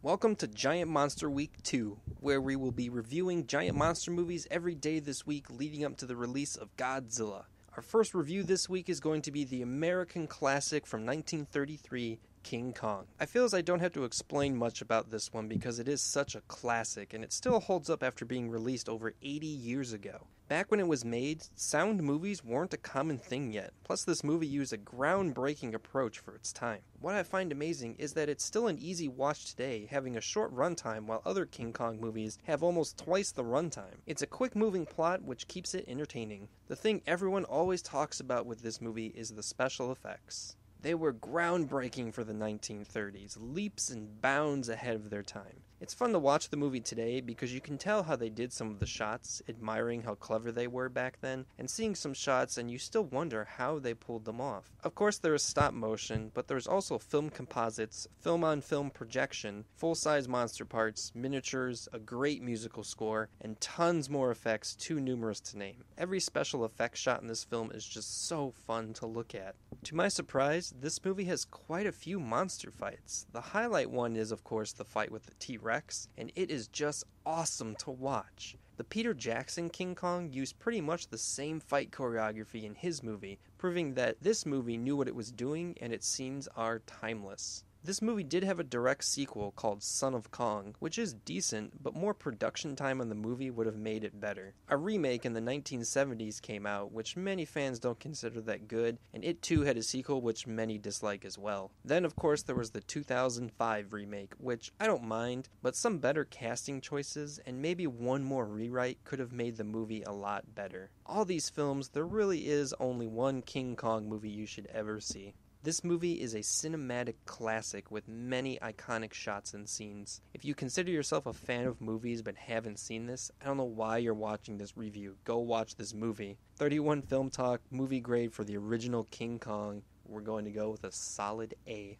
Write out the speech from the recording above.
Welcome to Giant Monster Week 2, where we will be reviewing giant monster movies every day this week leading up to the release of Godzilla. Our first review this week is going to be the American classic from 1933, King Kong. I feel as I don't have to explain much about this one because it is such a classic and it still holds up after being released over 80 years ago. Back when it was made, sound movies weren't a common thing yet, plus this movie used a groundbreaking approach for its time. What I find amazing is that it's still an easy watch today, having a short runtime while other King Kong movies have almost twice the runtime. It's a quick moving plot which keeps it entertaining. The thing everyone always talks about with this movie is the special effects. They were groundbreaking for the 1930s, leaps and bounds ahead of their time. It's fun to watch the movie today because you can tell how they did some of the shots, admiring how clever they were back then, and seeing some shots and you still wonder how they pulled them off. Of course there is stop motion, but there's also film composites, film-on-film projection, full-size monster parts, miniatures, a great musical score, and tons more effects too numerous to name. Every special effects shot in this film is just so fun to look at. To my surprise, this movie has quite a few monster fights. The highlight one is, of course, the fight with the T-Rex, and it is just awesome to watch. The Peter Jackson King Kong used pretty much the same fight choreography in his movie, proving that this movie knew what it was doing and its scenes are timeless. This movie did have a direct sequel called Son of Kong, which is decent, but more production time on the movie would have made it better. A remake in the 1970s came out, which many fans don't consider that good, and it too had a sequel which many dislike as well. Then of course there was the 2005 remake, which I don't mind, but some better casting choices and maybe one more rewrite could have made the movie a lot better. All these films, there really is only one King Kong movie you should ever see. This movie is a cinematic classic with many iconic shots and scenes. If you consider yourself a fan of movies but haven't seen this, I don't know why you're watching this review. Go watch this movie. 31 Film Talk, movie grade for the original King Kong. We're going to go with a solid A.